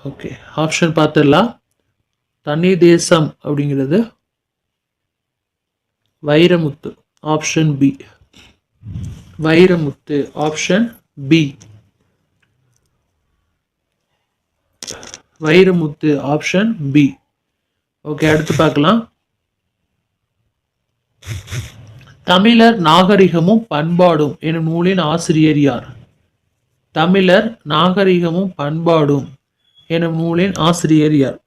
ஓகே, ஆப்ஷன் பார்த்துடலாம். தண்ணீர் தேசம் அப்படிங்கிறது Vairamuthu. Option B. Vairamuthu. Option B. Vairamuthu. Option B. Okay, அடுத்து பார்க்கலாம். தமிழர் நாகரிகமும் பண்பாடும் எனும் நூலின் ஆசிரியர் யார்? தமிழர் நாகரிகமும் பண்பாடும் எனும் நூலின் ஆசிரியர் யார்?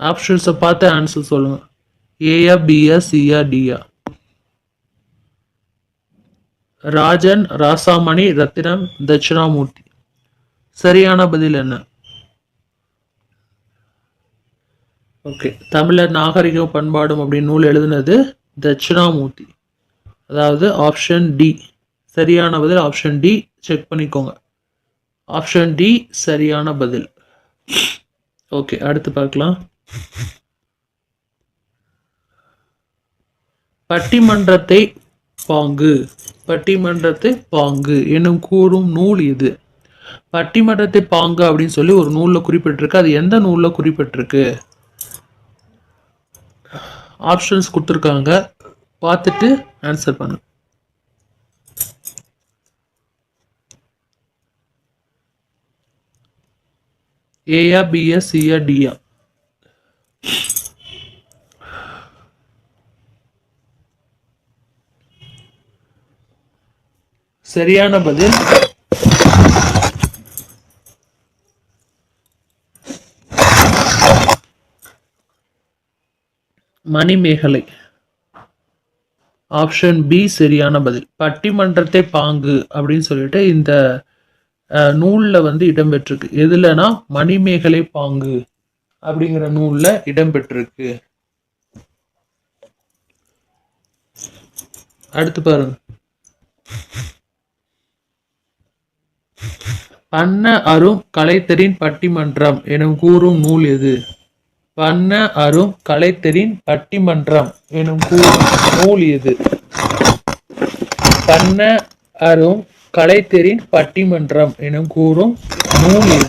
ஆப்ஷன்ஸை பார்த்து ஆன்சர் சொல்லுங்க. ஏயா, பியா, சியா, டியா? ராஜன், ராசாமணி, ரத்தினம், தட்சிணாமூர்த்தி. சரியான பதில் என்ன? ஓகே, தமிழர் நாகரிகம் பண்பாடும் அப்படின்னு நூல் எழுதுனது தட்சிணாமூர்த்தி. அதாவது ஆப்ஷன் டி. சரியான பதில் ஆப்ஷன் டி. செக் பண்ணிக்கோங்க. ஆப்ஷன் டி சரியான பதில். ஓகே, அடுத்து பார்க்கலாம். பட்டிமன்றத்தை பாங்கு பட்டிமன்றத்தை பாங்கு எனும் கூறும் நூல் இது. பட்டிமன்றத்தை பாங்கு அப்படின்னு சொல்லி ஒரு நூல்ல குறிப்பிட்டிருக்கு. அது எந்த நூல்ல குறிப்பிட்டிருக்கு? ஆப்ஷன்ஸ் கொடுத்துருக்காங்க, பார்த்துட்டு ஆன்சர் பண்ணு. ஏயா, பியா, சியா, டியா? சரியான பதில் மணிமேகலை. ஆப்ஷன் பி சரியான பதில். பட்டிமன்றத்தை பாங்கு அப்படின்னு சொல்லிட்டு இந்த நூல்ல வந்து இடம்பெற்றிருக்கு. எதுலனா மணிமேகலை பாங்கு அப்படிங்கிற நூல்ல இடம்பெற்றிருக்கு. அடுத்து பாருங்க. பண்ண அரும் கலைத்தரின் பட்டிமன்றம் எனும் கூறும் நூல் எது? பண்ண அரும் கலைத்தரின் பட்டிமன்றம் எனும் கூறும் நூல் எது? பண்ண அரும் கலைத்தரின் பட்டிமன்றம் எனும் கூறும் நூல் எது?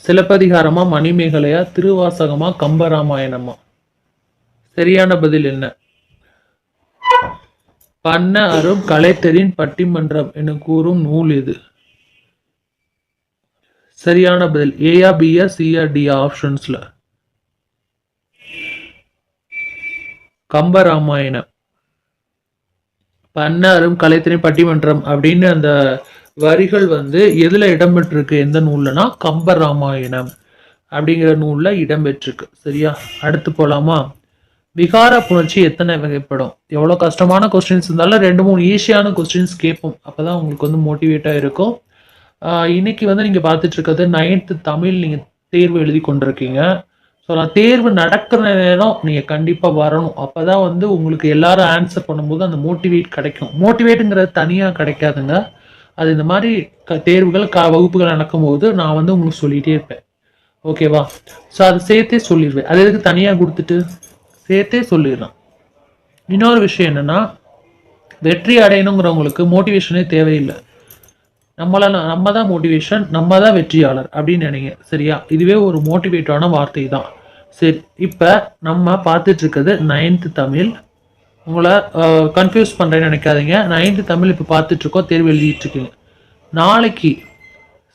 சிலப்பதிகாரமா, மணிமேகலையா, திருவாசகமா, கம்பராமாயணமா? சரியான பதில் என்ன? பண்ண அரும் கலைத்தரின் பட்டிமன்றம் எனும் கூறும் நூல் எது? சரியான பதில் ஏயா, பியா, சியா, டியா? ஆப்ஷன்ஸ்ல கம்பராமாயணம். பண்ண அரும் கலைத்தரின் பட்டிமன்றம் அப்படின்னு அந்த வரிகள் வந்து எதுல இடம்பெற்றிருக்கு? எந்த நூல்லனா கம்பராமாயணம் அப்படிங்கிற நூல்ல இடம்பெற்றிருக்கு. சரியா? அடுத்து போலாமா? விகார புணர்ச்சி எத்தனை வகைப்படும்? எவ்வளோ கஷ்டமான கொஸ்டின்ஸ் இருந்தாலும் 2-3 ஈஸியான கொஸ்டின்ஸ் கேட்போம். அப்போதான் உங்களுக்கு வந்து மோட்டிவேட்டாக இருக்கும். இன்னைக்கு வந்து நீங்கள் பார்த்துட்டு இருக்கிறது 9th தமிழ் நீங்கள் தேர்வு எழுதி கொண்டிருக்கீங்க. ஸோ நான் தேர்வு நடக்கிற நேரம் நீங்கள் கண்டிப்பாக வரணும். அப்போ தான் வந்து உங்களுக்கு எல்லாரும் ஆன்சர் பண்ணும்போது அந்த மோட்டிவேட் கிடைக்கும். மோட்டிவேட்டுங்கிறது தனியாக கிடைக்காதுங்க. அது இந்த மாதிரி தேர்வுகள் வகுப்புகள் நடக்கும்போது நான் வந்து உங்களுக்கு சொல்லிகிட்டே இருப்பேன். ஓகேவா? ஸோ அதை சேர்த்தே சொல்லிடுவேன். அது எதுக்கு தனியாக கொடுத்துட்டு சேர்த்தே சொல்லிடலாம். இன்னொரு விஷயம் என்னன்னா, வெற்றி அடையணுங்கிறவங்களுக்கு மோட்டிவேஷனே தேவையில்லை. நம்ம தான் மோட்டிவேஷன், நம்ம தான் வெற்றியாளர் அப்படின்னு நினைங்க. சரியா? இதுவே ஒரு மோட்டிவேட்டான வார்த்தை தான். சரி, இப்போ நம்ம பார்த்துட்டு இருக்கிறது 9th தமிழ். உங்களை கன்ஃபியூஸ் பண்ணுறேன்னு நினைக்காதீங்க. 9th தமிழ் இப்போ பார்த்துட்டு இருக்கோம், தேர்வு எழுதிட்டு இருக்கீங்க. நாளைக்கு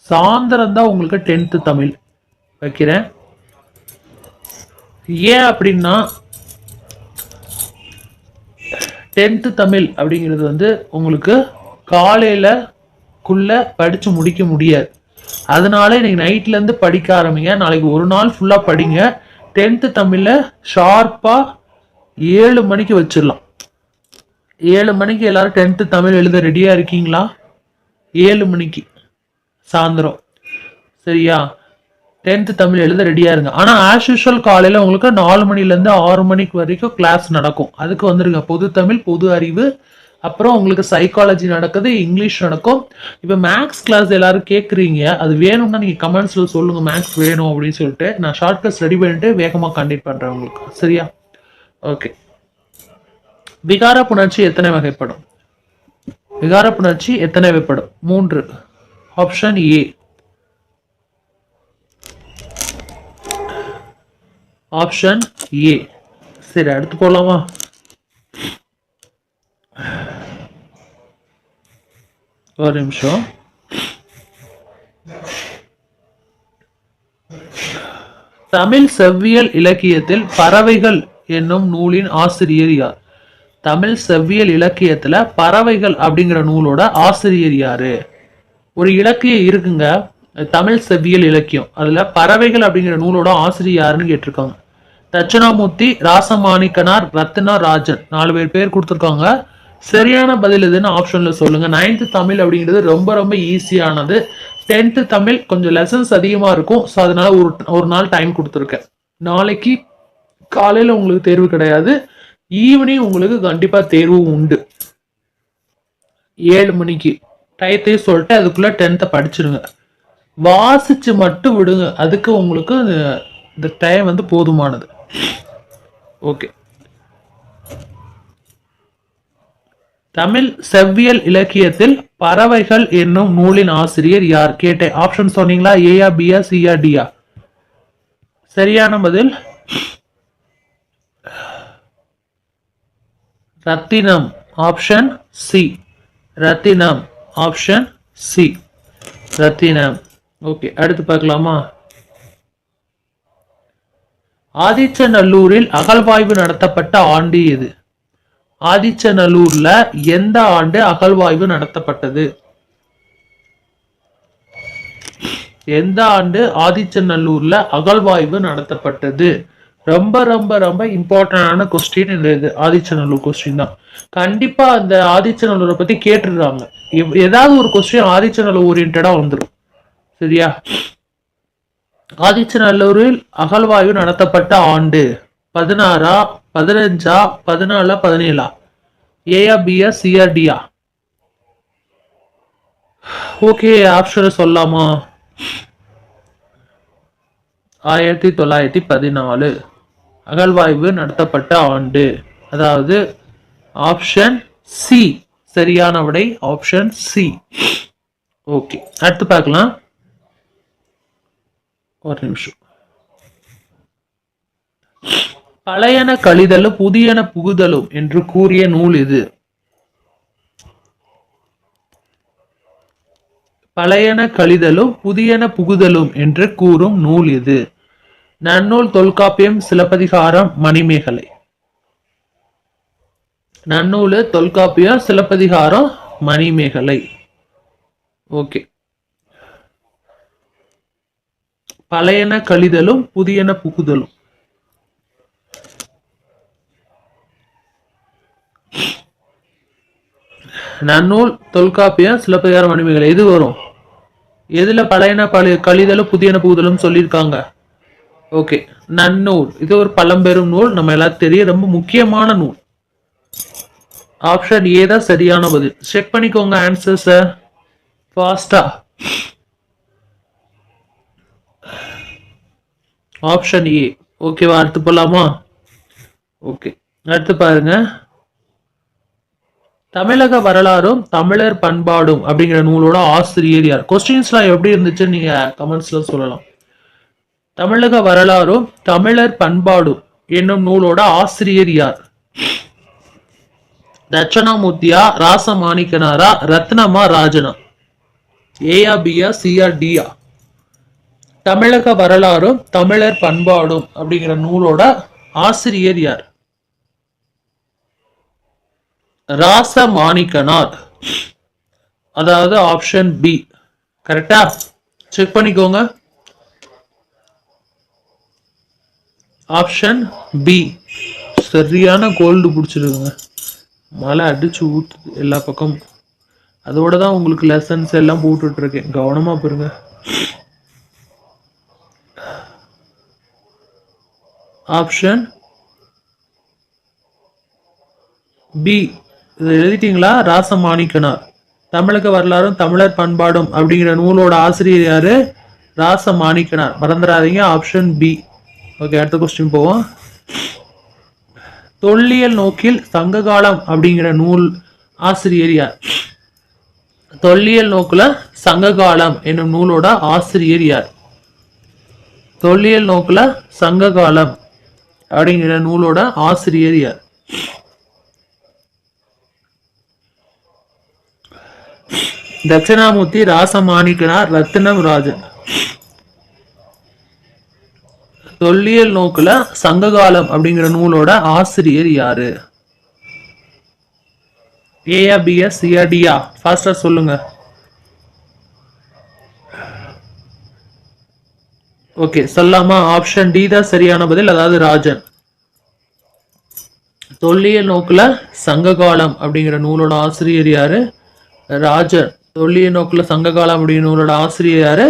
சாயந்தரம் தான் உங்களுக்கு 10th தமிழ் வைக்கிறேன். ஏன் அப்படின்னா 10th தமிழ் அப்படிங்கிறது வந்து உங்களுக்கு காலையிலக்குள்ள படிச்சு முடிக்க முடியாது. அதனால இன்னைக்கு நைட்ல இருந்து படிக்க ஆரம்பிங்க. நாளைக்கு ஒரு நாள் ஃபுல்லா படிங்க. 10th தமிழ்ல ஷார்ப்பா 7 மணிக்கு வச்சிடலாம். 7 மணிக்கு எல்லாரும் 10th தமிழ் எழுத ரெடியா இருக்கீங்களா? 7 மணிக்கு சாயந்தரம். சரியா? 10th தமிழ் எழுத ரெடியா இருங்க. ஆனா ஆஸ் யூஷுவல் காலையில உங்களுக்கு 4 மணிலேருந்து 6 மணிக்கு வரைக்கும் கிளாஸ் நடக்கும். அதுக்கு வந்துருங்க. பொது தமிழ், பொது அறிவு, அப்புறம் உங்களுக்கு சைக்காலஜி நடக்குது, இங்கிலீஷ் நடக்கும். இப்போ மேக்ஸ் கிளாஸ் எல்லாரும் கேட்குறீங்க. அது வேணும்னா நீங்க கமெண்ட்ஸ்ல சொல்லுங்க, மேக்ஸ் வேணும் அப்படின்னு சொல்லிட்டு. நான் ஷார்ட்கட்ஸ் ரெடி பண்ணிட்டு வேகமாக கண்டக்ட் பண்றேன் உங்களுக்கு. சரியா? ஓகே. விகார புணர்ச்சி எத்தனை வகைப்படும்? விகார புணர்ச்சி எத்தனை வகைப்படும்? 3. Option A. Option A. சரி, அடுத்து போலாமா? ஒரு நிமிஷம். தமிழ் செவ்வியல் இலக்கியத்தில் பறவைகள் என்னும் நூலின் ஆசிரியர் யார்? தமிழ் செவ்வியல் இலக்கியத்துல பறவைகள் அப்படிங்கிற நூலோட ஆசிரியர் யாரு? ஒரு இலக்கியம் இருக்குங்க, தமிழ் செவ்வியல் இலக்கியம். அதுல பறவைகள் அப்படிங்கிற நூலோட ஆசிரியர் யாருன்னு கேட்டிருக்காங்க. தட்சிணாமூர்த்தி, ராசமாணிக்கனார், ரத்னா ராஜன். 4 பேர் கொடுத்துருக்காங்க. சரியான பதில் எதுன்னு ஆப்ஷன்ல சொல்லுங்க. 9th தமிழ் அப்படிங்கிறது ரொம்ப ரொம்ப ஈஸியானது. 10th தமிழ் கொஞ்சம் லெசன்ஸ் அதிகமா இருக்கும். ஸோ அதனால ஒரு நாள் டைம் கொடுத்துருக்கேன். நாளைக்கு காலையில உங்களுக்கு தேர்வு கிடையாது, ஈவினிங் உங்களுக்கு கண்டிப்பா தேர்வு உண்டு. 7 மணிக்கு டயத்தையும் சொல்லிட்டு அதுக்குள்ள 10th படிச்சிருங்க. வாசிச்சு மட்டும் விடுங்க, அதுக்கு உங்களுக்கு இந்த டைம் வந்து போதுமானது. ஓகே. தமிழ் செவ்வியல் இலக்கியத்தில் பறவைகள் என்னும் நூலின் ஆசிரியர் யார் கேட்டேன். ஆப்ஷன் சொன்னீங்களா? ஏயா, பியா, சியா, டியா? சரியான பதில் ரத்தினம், ஆப்ஷன் சி. ரத்தினம், ஆப்ஷன் சி. ரத்தினம். ஓகே, அடுத்து பார்க்கலாமா? ஆதிச்சநல்லூரில் அகழ்வாய்வு நடத்தப்பட்ட ஆண்டு எது? ஆதிச்சநல்லூர்ல எந்த ஆண்டு அகழ்வாய்வு நடத்தப்பட்டது? எந்த ஆண்டு ஆதிச்சநல்லூர்ல அகழ்வாய்வு நடத்தப்பட்டது? ரொம்ப ரொம்ப ரொம்ப இம்பார்ட்டன்டான கொஸ்டின் இது. ஆதிச்சநல்லூர் கொஸ்டின் தான். கண்டிப்பா அந்த ஆதிச்சநல்லூரை பத்தி கேட்டிருக்காங்க. ஏதாவது ஒரு கொஸ்டின் ஆதிச்சநல்லூர் ஓரியன்டா வந்துடும். சரியா? ஆதிச்சநல்லூரில் அகழ்வாய்வு நடத்தப்பட்ட ஆண்டு 16, 15, 14, 17? ஏயா, பியா, சியா, டியா? ஓகே, ஆப்ஷன் சொல்லலாமா? 1914 அகழ்வாய்வு நடத்தப்பட்ட ஆண்டு. அதாவது ஆப்ஷன் சி சரியான விடை. Option C. ஓகே, அடுத்து பார்க்கலாம். ஒரு நிமிஷம். பழையன கழிதலும் புதியன புகுதலும் என்று கூறிய நூல் இது? பழையன கழிதலும் புதியன புகுதலும் என்று கூறும் நூல் இது? நன்னூல், தொல்காப்பியம், சிலப்பதிகாரம், மணிமேகலை? நன்னூல், தொல்காப்பியம், சிலப்பதிகாரம், மணிமேகலை. ஓகே. பழையன கழிதலும் புதியன புகுதலும். நன்னூல், தொல்காப்பியம், சிலப்பதிகாரம், மணிமேகலை எது வரும்? எதுல பழையன கழிதலும் புதியன புகுதலும் சொல்லியிருக்காங்க? ஓகே, நன்னூல். இது ஒரு பழம்பெரும் நூல், நம்ம எல்லாரும் தெரியும், ரொம்ப முக்கியமான நூல். ஆப்ஷன் ஏ தான் சரியான பதில். செக் பண்ணிக்கோங்க ஆன்சர்ஸ் ஃபாஸ்டா. Option A. ஓகேவா? அடுத்து போலாமா? ஓகே, அடுத்து பாருங்க. தமிழக வரலாறும் தமிழர் பண்பாடும் அப்படிங்கிற நூலோட ஆசிரியர் யார்? கொஸ்டின்ஸ்லாம் எப்படி இருந்துச்சுன்னு நீங்க கமெண்ட்ஸ்ல சொல்லலாம். தமிழக வரலாறும் தமிழர் பண்பாடும் என்னும் நூலோட ஆசிரியர் யார்? தட்சணாமூர்த்தியா, ராசமாணிக்கனாரா, ரத்னமா, ராஜனா? ஏயா, பியா, சியா, டியா? தமிழக வரலாறும் தமிழர் பண்பாடும் அப்படிங்கிற நூலோட ஆசிரியர் யார்? ராசமாணிக்கனார். அதாவது ஆப்ஷன் பி. கரெக்டா? செக் பண்ணிக்கோங்க. ஆப்ஷன் பி சரியான கோல்டு பிடிச்சிருக்குங்க. மழை அடிச்சு ஊத்துது எல்லா பக்கமும். அதோட தான் உங்களுக்கு லெசன்ஸ் எல்லாம் போட்டுட்டு இருக்கேன், கவனமா பாருங்க. Option B. இதை எழுதிட்டீங்களா? ராசமாணிக்கனார். தமிழக வரலாறும் தமிழர் பண்பாடும் அப்படிங்கிற நூலோட ஆசிரியர் யாரு? ராசமாணிக்கனார். மறந்துடாதீங்க. Option B. ஓகே, அடுத்த கொஸ்டின் போவோம். தொல்லியல் நோக்கில் சங்ககாலம் அப்படிங்கிற நூல் ஆசிரியர் யார்? தொல்லியல் நோக்குல சங்ககாலம் என்னும் நூலோட ஆசிரியர் யார்? தொல்லியல் நோக்குல சங்ககாலம் அப்படிங்கிற நூலோட ஆசிரியர் யார்? தட்சிணாமூர்த்தி, ராசமாணிக்கனார், ரத்தினம், ராஜன்? தொல்லியல் நோக்குல சங்ககாலம் அப்படிங்கிற நூலோட ஆசிரியர் யாரு? ஏயா, பியா, சியா, டியா? ஃபாஸ்டா சொல்லுங்க. ஓகே, சொல்லாமா? ஆப்ஷன் டி தான் சரியான பதில். அதாவது ராஜன். தொல்லியல் நோக்குல சங்ககாலம் அப்படிங்கிற நூலோட ஆசிரியர் யாரு? ராஜன். தொல்லியல் நோக்குல சங்ககாலம் அப்படிங்கிற நூலோட ஆசிரியர் யாரு?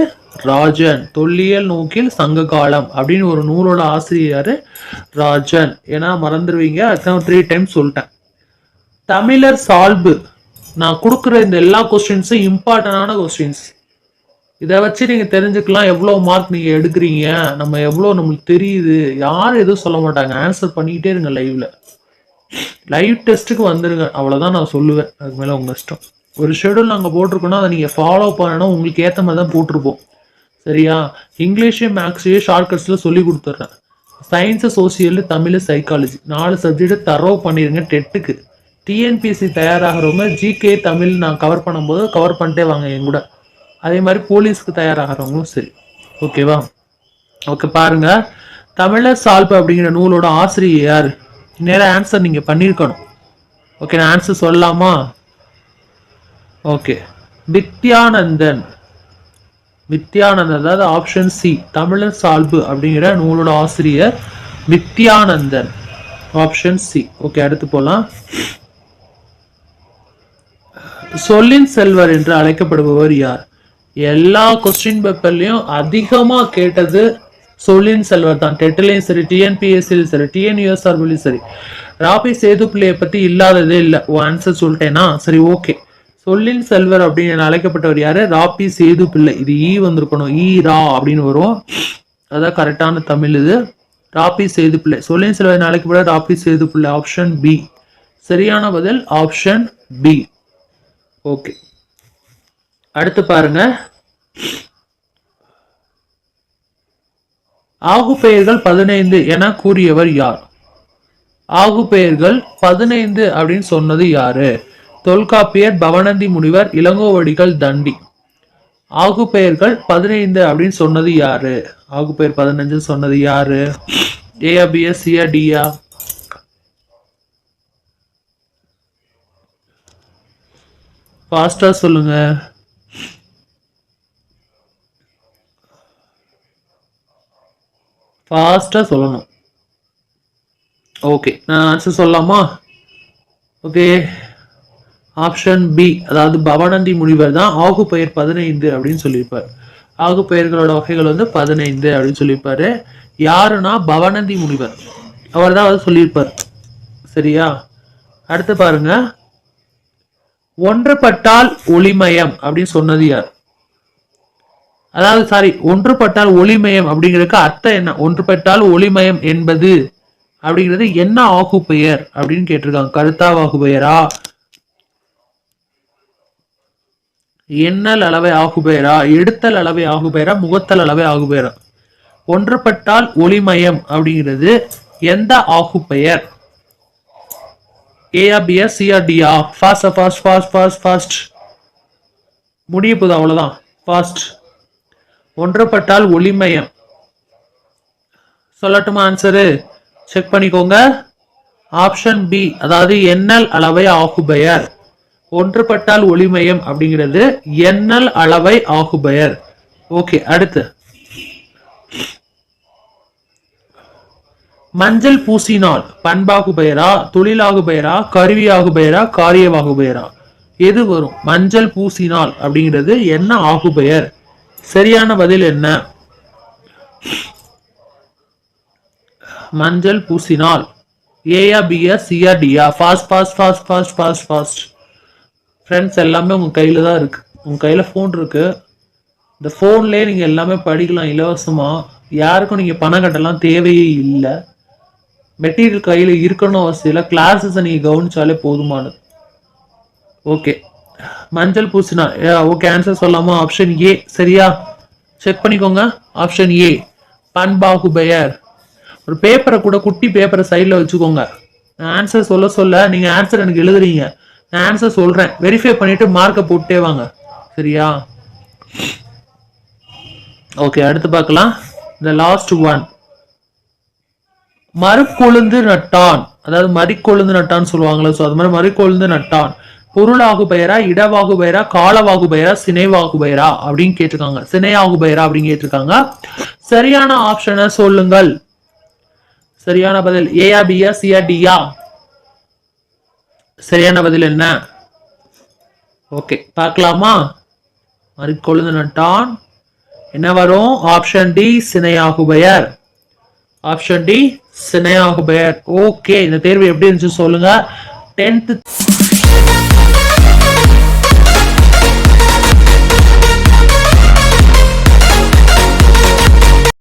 ராஜன். தொல்லியல் நோக்கில் சங்ககாலம் அப்படின்னு ஒரு நூலோட ஆசிரியர் ராஜன். ஏன்னா மறந்துடுவீங்க, அதுதான் 3 டைம்ஸ் சொல்லிட்டேன். தமிழர் சால்பு நான் கொடுக்குற இந்த எல்லா கொஸ்டின்ஸும் இம்பார்ட்டன்டான கொஸ்டின்ஸ். இதை வச்சு நீங்க தெரிஞ்சுக்கலாம் எவ்வளவு மார்க் நீங்க எடுக்கிறீங்க, நம்ம எவ்வளவு நம்மளுக்கு தெரியுது. யாரும் எதுவும் சொல்ல மாட்டாங்க, ஆன்சர் பண்ணிக்கிட்டே இருங்க. லைவ் டெஸ்ட்டுக்கு வந்துருங்க, அவ்வளவுதான் நான் சொல்லுவேன். அதுக்கு மேல உங்க இஷ்டம். ஒரு ஷெடியூல் நாங்கள் போட்டிருக்கோம்னா அதை நீங்க ஃபாலோ பண்ணணும், உங்களுக்கு ஏற்ற மாதிரி தான் போட்டிருப்போம். சரியா? இங்கிலீஷையும் மேக்ஸையும் ஷார்ட்கட்ஸ்ல சொல்லி கொடுத்துட்றேன். Science, social, Tamil, psychology 4 subject தரவு பண்ணிடுங்க டெட்டுக்கு. டிஎன்பிஎஸ்சி தயாராகிறவங்க ஜிகே தமிழ் நான் கவர் பண்ணும்போது கவர் பண்ணிட்டே வாங்க என் கூட. அதே மாதிரி போலீஸ்க்கு தயாராகிறவங்களும் சரி. ஓகேவா? ஓகே, பாருங்க. தமிழர் சால்பு அப்படிங்கிற நூலோட ஆசிரியர் யாரு? நேரம் ஆன்சர் நீங்க பண்ணியிருக்கணும். ஓகே, நான் ஆன்சர் சொல்லலாமா? ஓகே, வித்யானந்தன். அதாவது ஆப்ஷன் சி, தமிழர் சால்பு அப்படிங்கிற நூலோட ஆசிரியர் வித்யானந்தன், ஆப்ஷன் சி. ஓகே, அடுத்து போலாம். சொல்லின் செல்வர் என்று அழைக்கப்படுபவர் யார்? எல்லா கொஸ்டின் பேப்பர்லயும் அதிகமா கேட்டது சொல்லின் செல்வர் தான். டெட்லயும் சரி, டிஎன்பிஎஸ்சிலும் சரி, டிஎன்யூஎஸ்ஆர்பிலையும் சரி. ராபி சேது பிள்ளையை பத்தி இல்லாததே இல்லை. ஆன்சர் சொல்லிட்டேனா? சரி, ஓகே. சொல்லின் செல்வர் அப்படின்னு அழைக்கப்பட்டவர் யாரு? ராபி சேது பிள்ளை. இது ஈ வந்திருக்கணும், ஈ ரா அப்படின்னு வரும். அதான் கரெக்டான தமிழ். இது ராபி சேது பிள்ளை. சொல்லின் செல்வர் அழைக்கப்பட்ட ராபி சேது பிள்ளை, ஆப்ஷன் பி. சரியான பதில் ஆப்ஷன் பி. ஓகே, அடுத்து பாருங்க. ஆகு பெயர்கள் 15 என கூறியவர் யார்? ஆகு பெயர்கள் 15 அப்படின்னு சொன்னது யாரு? தொல்காப்பியர், பவனந்தி முனிவர், இளங்கோவடிகள், தண்டி. ஆகு பெயர்கள் 15 அப்படின்னு சொன்னது யாரு? ஆகு பெயர் 15 சொன்னது யாரு? ஏயா, பியா, சியா, டியா? ஃபாஸ்டா சொல்லுங்க. ஃபாஸ்டா சொல்லணும். ஓகே, நான் ஆன்சர் சொல்லலாமா? ஓகே, ஆப்ஷன் பி, அதாவது பவனந்தி முனிவர் தான் ஆகு பெயர் 15 அப்படின்னு சொல்லியிருப்பார். ஆகு பெயர்களோட வகைகள் 15 அப்படின்னு சொல்லியிருப்பாரு. யாருன்னா பவனந்தி முனிவர், அவர் தான் வந்து சொல்லியிருப்பார். சரியா? அடுத்து பாருங்க. ஒன்றுபட்டால் ஒளிமயம் அப்படின்னு சொன்னது யார்? அதாவது ஒன்றுபட்டால் ஒளிமயம் அப்படிங்கிறதுக்கு அர்த்தம் என்ன? ஒன்றுபட்டால் ஒளிமயம் என்பது அப்படிங்கிறது என்ன ஆகு பெயர் அப்படின்னு கேட்டிருக்காங்க. கருத்தாவாகு பெயரா, எண்ணல் அளவை ஆகு பெயரா, எடுத்தல் அளவை ஆகு பெயரா, முகத்தல் அளவை ஆகு பெயரா? ஒன்றுபட்டால் ஒளிமயம் அப்படிங்கிறது எந்த ஆகு பெயர்? ஏயா, பியா, சியா, டியா? ஃபாஸ்ட். முடிய போதும், அவ்வளவுதான். ஃபாஸ்ட். ஒன்றுபட்டால் ஒளிமயம். சொல்லட்டுமா ஆன்சரு? செக் பண்ணிக்கோங்க. ஆப்ஷன் பி, அதாவது எண்ணல் அளவை ஆகு பெயர். ஒன்றுபட்டால் ஒளிமயம் அப்படிங்கிறது எண்ணல் அளவை ஆகு பெயர். ஓகே, அடுத்து. மஞ்சள் பூசினால் பண்பாகு பெயரா, தொழிலாகு பெயரா, கருவியாகு பெயரா, காரியவாகு பெயரா? எது வரும்? மஞ்சள் பூசினால் அப்படிங்கிறது என்ன ஆகு பெயர்? சரியான பதில் என்ன? மஞ்சள் பூசினால். ஏயா, பியா, சியா, டியா? ஃபாஸ்ட். ஃப்ரெண்ட்ஸ், எல்லாமே உங்க கையில தான் இருக்கு. உங்க கையில போன் இருக்கு. இந்த போன்லயே நீங்க எல்லாமே படிக்கலாம் இலவசமா. யாருக்கும் நீங்க பணம் கட்டலாம் தேவையே இல்லை. மெட்டீரியல் கையில இருக்கணும் அவசியம் இல்லை. கிளாஸஸ் நீங்க கவனிச்சாலே போதுமானது. ஓகே, மஞ்சள் பூசினா. ஓகே, ஆன்சர் சொல்லாமா? Option A. சரியா? செக் பண்ணிக்கோங்க. ஆப்ஷன் ஏ, பண்பாகு பெயர். ஒரு பேப்பரை கூட, குட்டி பேப்பரை சைட்ல வச்சுக்கோங்க. ஆன்சர் சொல்ல நீங்க ஆன்சர் எனக்கு எழுதுறீங்க, நான் ஆன்சர் சொல்றேன், வெரிஃபை பண்ணிட்டு மார்க்கை போட்டே வாங்க. சரியா? ஓகே, அடுத்து பார்க்கலாம். the last one. மறுக்கொழுந்து நட்டான், அதாவது மறிக்கொழுந்து நட்டான்னு சொல்லுவாங்களா, சோ அது மாதிரி மறுக்கொழுந்து நட்டான் பொருளாகு பெயரா, இடவாகு பெயரா, காலவாகு பெயரா, சினைவாகு பெயரா அப்படின்னு கேட்டிருக்காங்க. சினையாகு பெயரா அப்படின்னு கேட்டிருக்காங்க. சரியான ஆப்ஷனை சொல்லுங்கள். சரியான பதில் ஏயா, பியா, சியா, டியா? சரியான பதில் என்ன? ஓகே, பார்க்கலாமா? மறிக்கொழுந்து நட்டான் என்ன வரும்? ஆப்ஷன் டி, சினையாகு பெயர். ஆப்ஷன் டி, சினையாகு பெயர். ஓகே, இந்த தேர்வு எப்படி இருந்துச்சு சொல்லுங்க. 10th